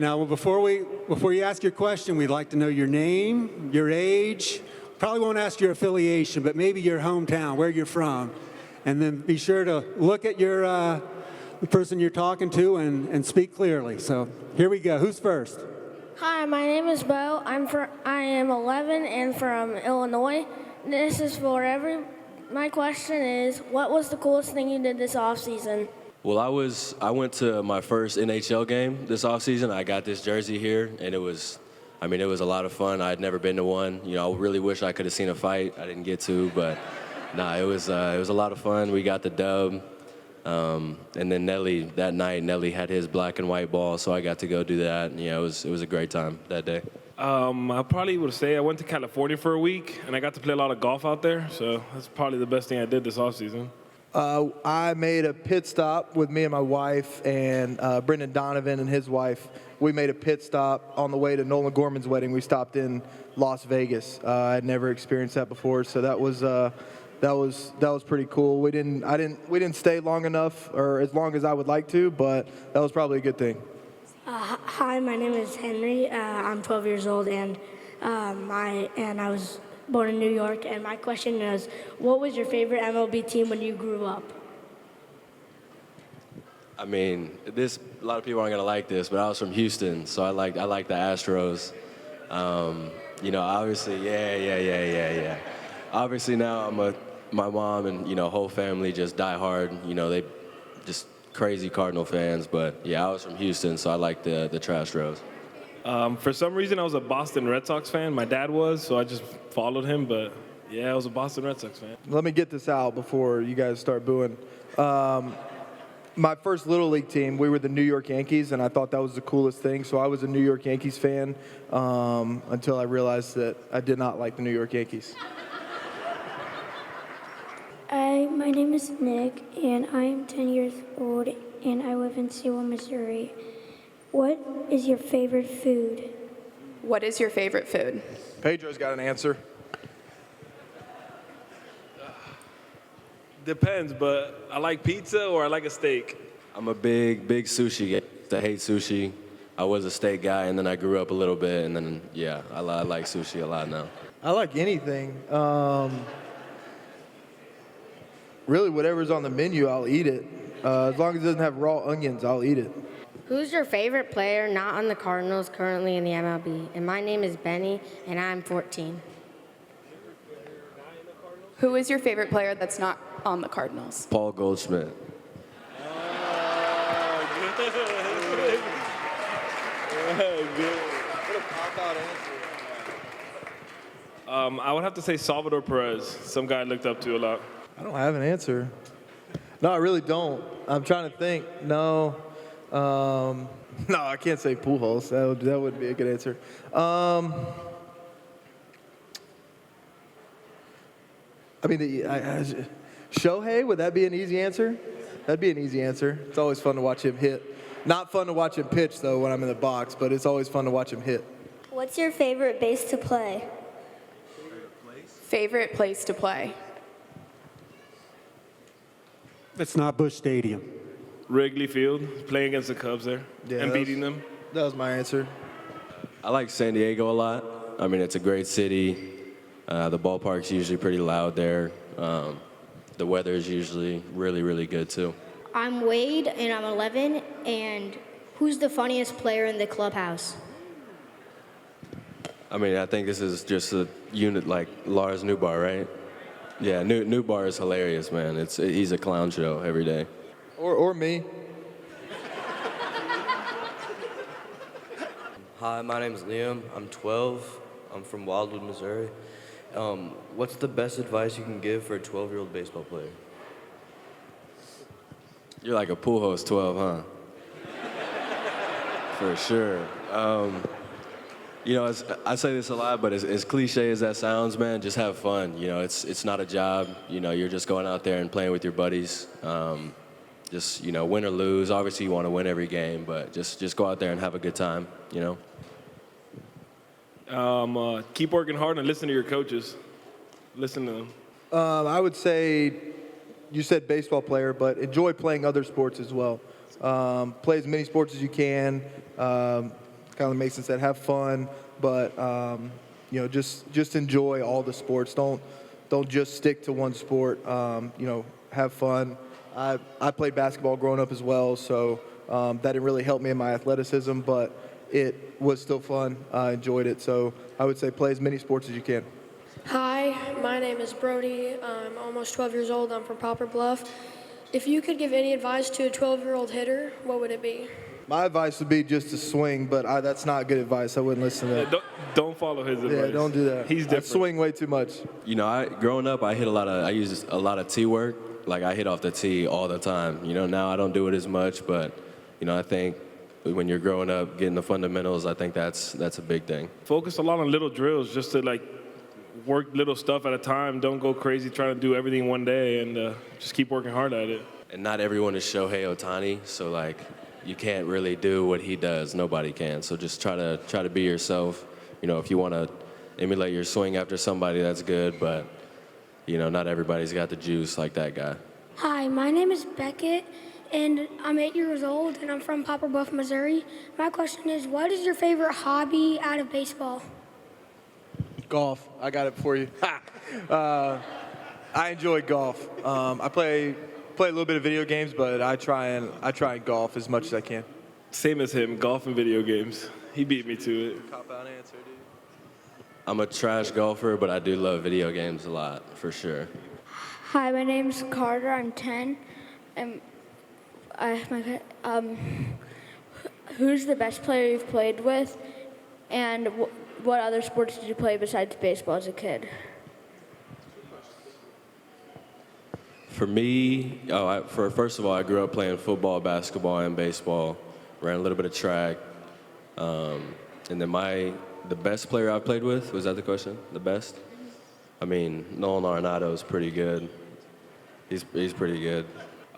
Now, before you ask your question, we'd like to know your name, your age. Probably won't ask your affiliation, but maybe your hometown, where you're from. And then be sure to look at the person you're talking to and speak clearly. So here we go. Who's first? Hi, my name is Bo. I am 11 and from Illinois. This is for my question is, what was the coolest thing you did this offseason? Well, I went to my first NHL game this offseason. I got this jersey here, and it was a lot of fun. I had never been to one. I really wish I could have seen a fight. I didn't get to, but it was a lot of fun. We got the dub. And then that night, Nelly had his black and white ball, so I got to go do that. And, it was a great time that day. I probably would say I went to California for a week, and I got to play a lot of golf out there, so that's probably the best thing I did this offseason. I made a pit stop with me and my wife and Brendan Donovan and his wife. We made a pit stop on the way to Nolan Gorman's wedding. We stopped in Las Vegas. I had never experienced that before, so that was pretty cool. We didn't stay long enough or as long as I would like to, but that was probably a good thing. Hi, my name is Henry. I'm 12 years old, and I was born in New York. And my question is, what was your favorite MLB team when you grew up? A lot of people aren't gonna like this, but I was from Houston, so I like the Astros. Obviously, yeah. Obviously now my mom and whole family just die hard. They just crazy Cardinal fans, but yeah, I was from Houston, so I like the Astros. For some reason, I was a Boston Red Sox fan. My dad was, so I just followed him. But yeah, I was a Boston Red Sox fan. Let me get this out before you guys start booing. My first Little League team, we were the New York Yankees, and I thought that was the coolest thing. So I was a New York Yankees fan until I realized that I did not like the New York Yankees. Hi, my name is Nick, and I am 10 years old, and I live in Sewell, Missouri. What is your favorite food? What is your favorite food? Pedro's got an answer. Depends, but I like pizza or I like a steak. I'm a big sushi guy. I hate sushi. I was a steak guy, and then I grew up a little bit, and then, yeah, I like sushi a lot now. I like anything. Really, whatever's on the menu, I'll eat it. As long as it doesn't have raw onions, I'll eat it. Who's your favorite player not on the Cardinals, currently in the MLB? And my name is Benny, and I'm 14. Who is your favorite player that's not on the Cardinals? Paul Goldschmidt. I would have to say Salvador Perez, some guy I looked up to a lot. I don't have an answer. No, I really don't. I'm trying to think. No. No, I can't say Pujols. That would be a good answer. Shohei, would that be an easy answer? That'd be an easy answer. It's always fun to watch him hit. Not fun to watch him pitch, though, when I'm in the box, but it's always fun to watch him hit. What's your favorite base to play? Favorite place to play? It's not Busch Stadium. Wrigley Field, playing against the Cubs there and beating them. That was my answer. I like San Diego a lot. It's a great city. The ballpark's usually pretty loud there. The weather is usually really, really good, too. I'm Wade, and I'm 11, and who's the funniest player in the clubhouse? I think this is just a unit like Lars Newbar, right? Yeah, Newbar is hilarious, man. He's a clown show every day. Or me. Hi, my name is Liam. I'm 12. I'm from Wildwood, Missouri. What's the best advice you can give for a 12-year-old baseball player? You're like a Pujols 12, huh? For sure. I say this a lot, but as cliche as that sounds, man, just have fun. It's not a job. You're just going out there and playing with your buddies. Just win or lose. Obviously, you want to win every game, but just go out there and have a good time. Keep working hard and listen to your coaches. Listen to them. I would say, you said baseball player, but enjoy playing other sports as well. Play as many sports as you can. kind of Masyn said, have fun, but just enjoy all the sports. Don't just stick to one sport. Have fun. I played basketball growing up as well, so that didn't really help me in my athleticism, but it was still fun. I enjoyed it, so I would say play as many sports as you can. Hi, my name is Brody. I'm almost 12 years old. I'm from Poplar Bluff. If you could give any advice to a 12-year-old hitter, what would it be? My advice would be just to swing, but that's not good advice. I wouldn't listen to that. Don't follow his advice. Yeah, don't do that. He's different. I swing way too much. Growing up, I used a lot of tee work. Like, I hit off the tee all the time. Now I don't do it as much, but, I think when you're growing up, getting the fundamentals, I think that's a big thing. Focus a lot on little drills, just to, work little stuff at a time. Don't go crazy trying to do everything one day, and just keep working hard at it. And not everyone is Shohei Ohtani, so, you can't really do what he does. Nobody can. So just try to be yourself. If you want to emulate your swing after somebody, that's good, but, not everybody's got the juice like that guy. Hi, my name is Beckett, and I'm 8 years old, and I'm from Poplar Bluff, Missouri. My question is, what is your favorite hobby out of baseball? Golf. I got it for you. I enjoy golf. I play a little bit of video games, but I try and golf as much as I can. Same as him, golf and video games. He beat me to it. Cop-out answer, dude. I'm a trash golfer, but I do love video games a lot, for sure. Hi, my name's Carter. I'm 10. And who's the best player you've played with? And what other sports did you play besides baseball as a kid? For me, first of all, I grew up playing football, basketball, and baseball. Ran a little bit of track. And then the best player I played with, was that the question? The best? Nolan Arenado's pretty good. He's pretty good.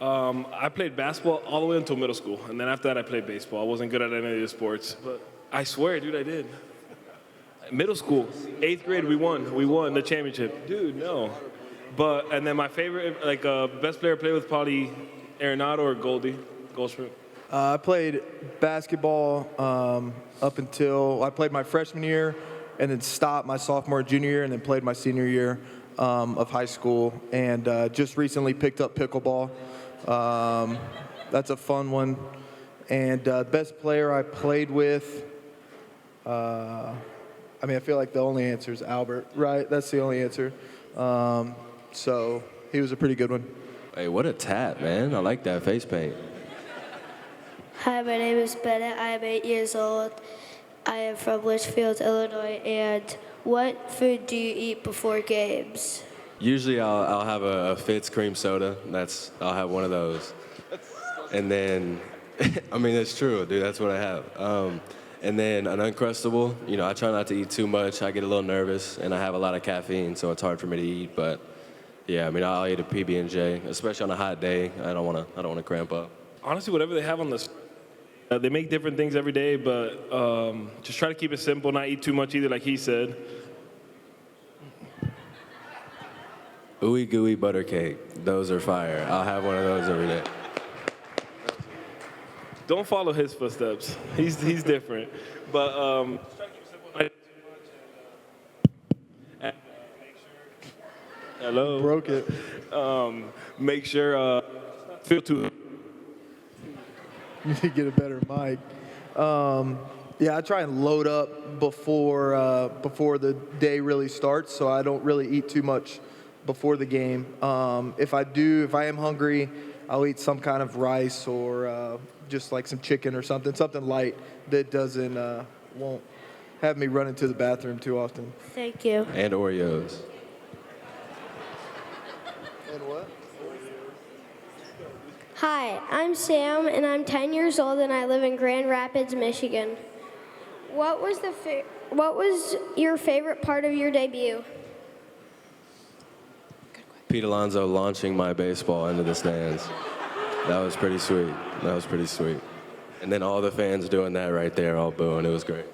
I played basketball all the way until middle school, and then after that I played baseball. I wasn't good at any of the sports, but I swear, dude, I did. Middle school, 8th grade, we won the championship. Dude, no. And then my favorite, best player I played with, probably Arenado or Goldschmidt. I played basketball up until I played my freshman year, and then stopped my sophomore and junior year, and then played my senior year of high school, and just recently picked up pickleball. That's a fun one. And best player I played with, I feel like the only answer is Albert, right? That's the only answer. So he was a pretty good one. Hey, what a tat, man. I like that face paint. Hi, my name is Bennett. I am 8 years old. I am from Litchfield, Illinois. And what food do you eat before games? Usually I'll have a Fitz cream soda. I'll have one of those. And then, it's true, dude. That's what I have. And then an Uncrustable. I try not to eat too much. I get a little nervous, and I have a lot of caffeine, so it's hard for me to eat. But yeah, I'll eat a PB&J, especially on a hot day. I don't want to cramp up. Honestly, whatever they have on the they make different things every day, but just try to keep it simple, not eat too much either, like he said. Ooey gooey butter cake. Those are fire. I'll have one of those every day. Don't follow his footsteps. He's different. But just try to keep it simple, not eat too much. And make sure. Hello. Broke it. Make sure feel too. You need to get a better mic. I try and load up before the day really starts, so I don't really eat too much before the game. If I am hungry, I'll eat some kind of rice or just like some chicken or something light that won't have me run into the bathroom too often. Thank you. And Oreos. And what? Hi, I'm Sam, and I'm 10 years old, and I live in Grand Rapids, Michigan. What was your favorite part of your debut? Pete Alonso launching my baseball into the stands. That was pretty sweet. And then all the fans doing that right there, all booing. It was great.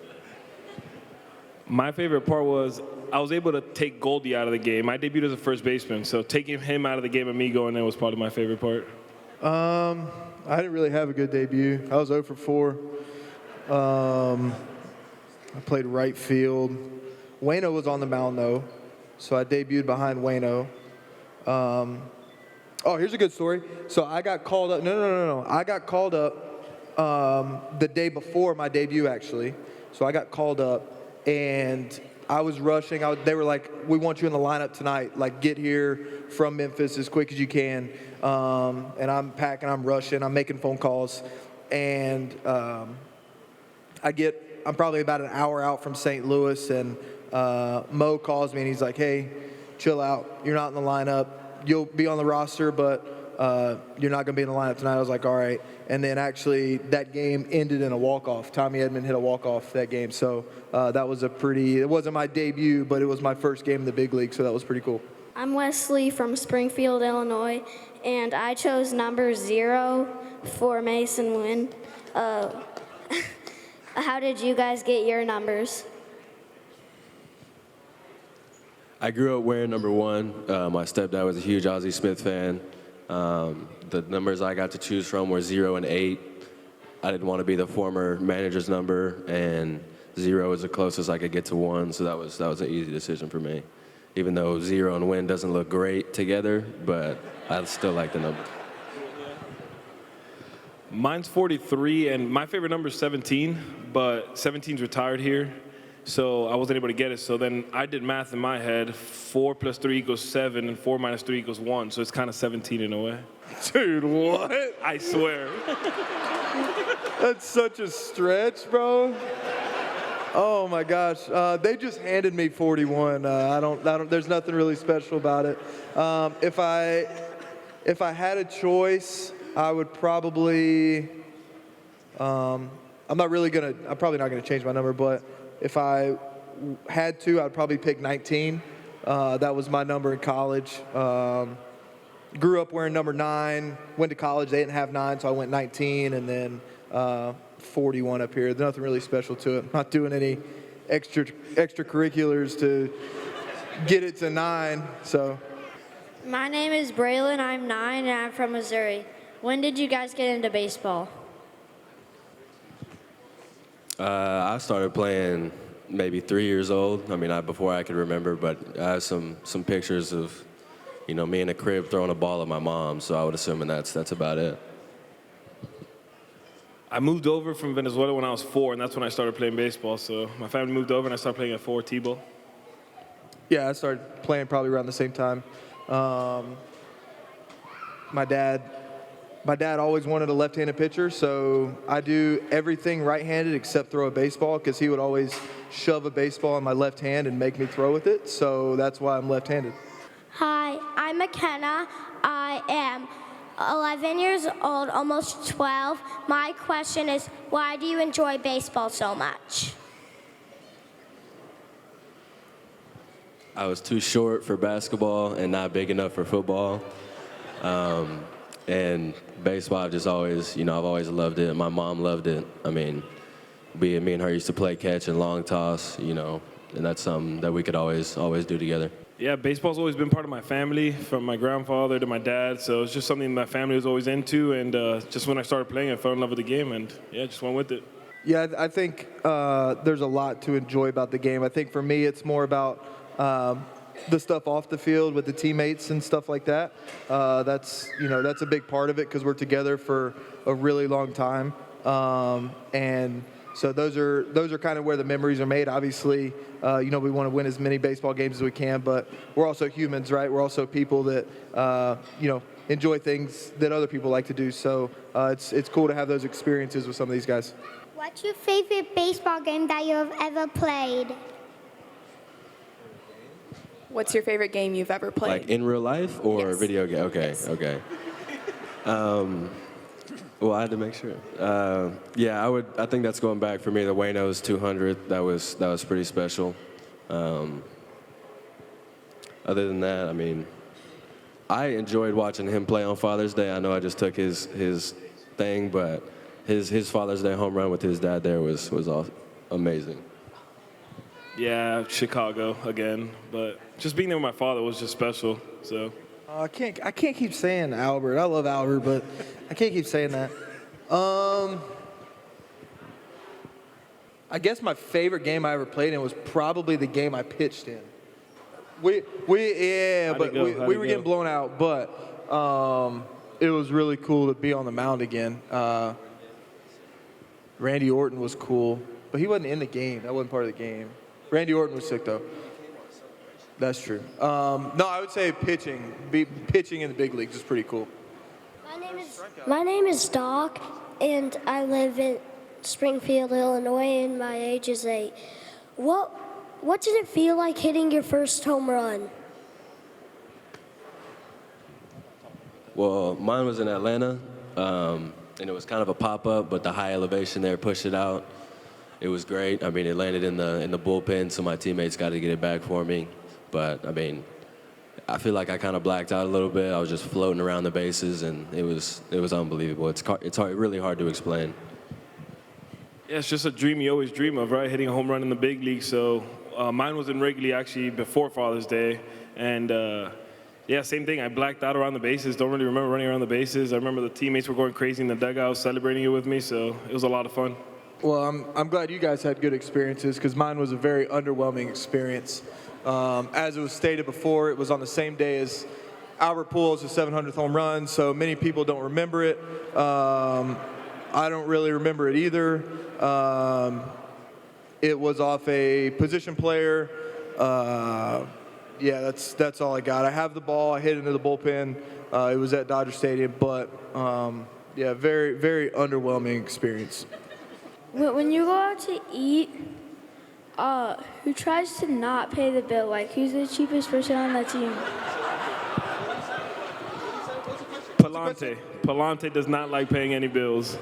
My favorite part was I was able to take Goldie out of the game. I debuted as a first baseman, so taking him out of the game and me going in was probably my favorite part. I didn't really have a good debut. I was 0 for 4. I played right field. Wayno was on the mound, though, so I debuted behind Wayno. Oh, here's a good story. So I got called up. No. I got called up the day before my debut, actually. So I got called up, and I was rushing. They were like, "We want you in the lineup tonight. Like, get here from Memphis as quick as you can." And I'm packing. I'm rushing. I'm making phone calls, and I'm probably about an hour out from St. Louis, and Mo calls me, and he's like, "Hey, chill out. You're not in the lineup. You'll be on the roster, but you're not going to be in the lineup tonight." I was like, all right. And then actually that game ended in a walk-off. Tommy Edmond hit a walk-off that game. So that was it wasn't my debut, but it was my first game in the big league, so that was pretty cool. I'm Wesley from Springfield, Illinois, and I chose number 0 for Masyn Winn. How did you guys get your numbers? I grew up wearing number 1. My stepdad was a huge Ozzie Smith fan. The numbers I got to choose from were 0 and 8. I didn't want to be the former manager's number, and 0 was the closest I could get to 1, so that was an easy decision for me. Even though 0 and Winn doesn't look great together, but I still like the number. Mine's 43, and my favorite number is 17, but 17's retired here. So I wasn't able to get it. So then I did math in my head. 4 plus 3 equals 7, and 4 minus 3 equals 1. So it's kind of 17 in a way. Dude, what? I swear. That's such a stretch, bro. Oh my gosh. They just handed me 41. There's nothing really special about it. If I had a choice, I would probably. I'm probably not gonna change my number, but if I had to, I'd probably pick 19. That was my number in college. Grew up wearing number 9. Went to college, they didn't have 9, so I went 19, and then 41 up here. There's nothing really special to it. Not doing any extracurriculars to get it to 9. So. My name is Braylon. I'm 9, and I'm from Missouri. When did you guys get into baseball? I started playing maybe 3 years old. I mean, before I could remember, but I have some pictures of, me in a crib throwing a ball at my mom. So I would assume that's about it. I moved over from Venezuela when I was 4, and that's when I started playing baseball. So my family moved over, and I started playing at 4 T-ball. Yeah, I started playing probably around the same time. My dad always wanted a left-handed pitcher, so I do everything right-handed except throw a baseball, because he would always shove a baseball in my left hand and make me throw with it, so that's why I'm left-handed. Hi, I'm McKenna. I am 11 years old, almost 12. My question is, why do you enjoy baseball so much? I was too short for basketball and not big enough for football. And baseball, I've just always, I've always loved it. My mom loved it. I mean, me and her used to play catch and long toss, and that's something that we could always do together. Yeah, baseball's always been part of my family, from my grandfather to my dad. So it's just something my family was always into. And just when I started playing, I fell in love with the game, and just went with it. Yeah, I think there's a lot to enjoy about the game. I think for me, it's more about the stuff off the field with the teammates and stuff like that. That's a big part of it, because we're together for a really long time. And so those are kind of where the memories are made. Obviously, we want to win as many baseball games as we can, but we're also humans, right? We're also people that, enjoy things that other people like to do. So it's cool to have those experiences with some of these guys. What's your favorite baseball game that you have ever played? – What's your favorite game you've ever played? Like in real life or Yes. video game? Okay, Yes. okay. Well, I had to make sure. I think that's going back for me. The Wayno's 200. That was pretty special. Other than that, I mean, I enjoyed watching him play on Father's Day. I know I just took his thing, but his Father's Day home run with his dad there was amazing. Yeah, Chicago again. But just being there with my father was just special. So. I can't keep saying Albert. I love Albert, but I can't keep saying that. I guess my favorite game I ever played in was probably the game I pitched in. We were getting blown out, but it was really cool to be on the mound again. Randy Orton was cool, but he wasn't in the game. That wasn't part of the game. Randy Orton was sick though. That's true. No, I would say pitching. Pitching in the big leagues is pretty cool. My name is Doc, and I live in Springfield, Illinois, and my age is 8. What did it feel like hitting your first home run? Well, mine was in Atlanta, and it was kind of a pop-up, but the high elevation there pushed it out. It was great. I mean, it landed in the bullpen, so my teammates got to get it back for me. But, I mean, I feel like I kind of blacked out a little bit. I was just floating around the bases, and it was unbelievable. It's really hard to explain. Yeah, it's just a dream you always dream of, right? Hitting a home run in the big league. So mine was in Wrigley actually before Father's Day, and yeah, same thing. I blacked out around the bases. Don't really remember running around the bases. I remember the teammates were going crazy in the dugout, celebrating it with me. So it was a lot of fun. Well, I'm glad you guys had good experiences because mine was a very underwhelming experience. As it was stated before, it was on the same day as Albert Pujols' 700th home run, so many people don't remember it. I don't really remember it either. It was off a position player. Yeah, that's all I got. I have the ball. I hit it into the bullpen. It was at Dodger Stadium, but yeah, very, very underwhelming experience. When you go out to eat, who tries to not pay the bill? Like, who's the cheapest person on that team? Palante. Palante does not like paying any bills.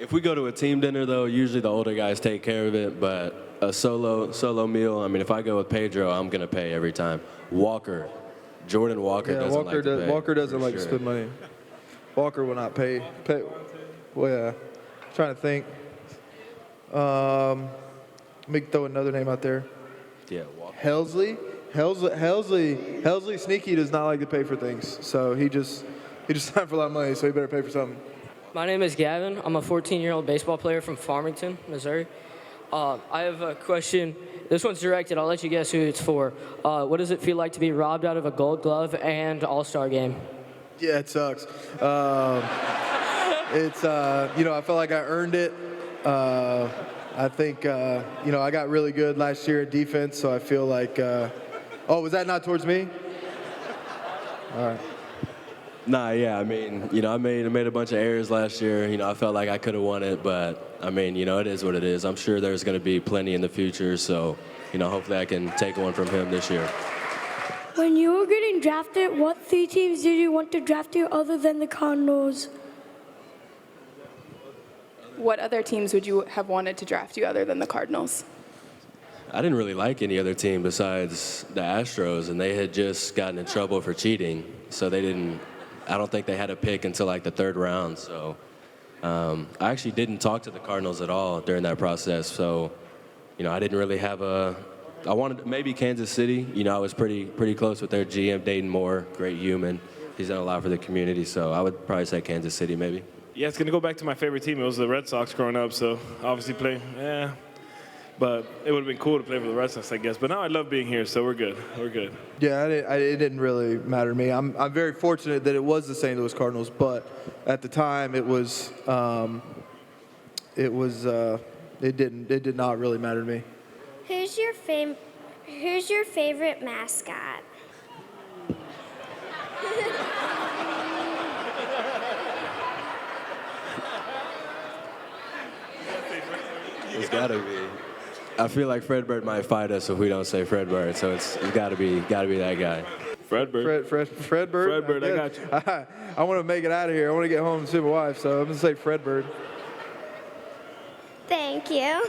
If we go to a team dinner, though, usually the older guys take care of it, but a solo meal, I mean, if I go with Pedro, I'm going to pay every time. Jordan Walker doesn't like to pay. Walker doesn't like to spend money. Walker will not pay. Well, yeah. Trying to think. Let me throw another name out there. Yeah, Walker. Helsley Sneaky does not like to pay for things, so he just signed for a lot of money, so he better pay for something. My name is Gavin. I'm a 14-year-old baseball player from Farmington, Missouri. I have a question. This one's directed. I'll let you guess who it's for. What does it feel like to be robbed out of a Gold Glove and All-Star game? Yeah, it sucks. It's I felt like I earned it. I think I got really good last year at defense, so I feel like. Oh, was that not towards me? All right. Nah, yeah, I mean, I made a bunch of errors last year. I felt like I could have won it, but, I mean, it is what it is. I'm sure there's going to be plenty in the future, so, hopefully I can take one from him this year. When you were getting drafted, what 3 teams did you want to draft you other than the Cardinals? What other teams would you have wanted to draft you other than the Cardinals? I didn't really like any other team besides the Astros, and they had just gotten in trouble for cheating, so I don't think they had a pick until like the 3rd round. So I actually didn't talk to the Cardinals at all during that process. So, I didn't really have I wanted maybe Kansas City. I was pretty close with their GM, Dayton Moore, great human. He's done a lot for the community. So I would probably say Kansas City maybe. Yeah, it's going to go back to my favorite team. It was the Red Sox growing up, so obviously but it would have been cool to play for the Red Sox, I guess. But now I love being here, so we're good. We're good. Yeah, it didn't really matter to me. I'm very fortunate that it was the St. Louis Cardinals, but at the time it did not really matter to me. Who's your favorite mascot? It's got to be. I feel like Fredbird might fight us if we don't say Fredbird, so it's got to be that guy. Fredbird. Fredbird. Fredbird, I got you. I want to make it out of here. I want to get home and see my wife, so I'm going to say Fredbird. Thank you.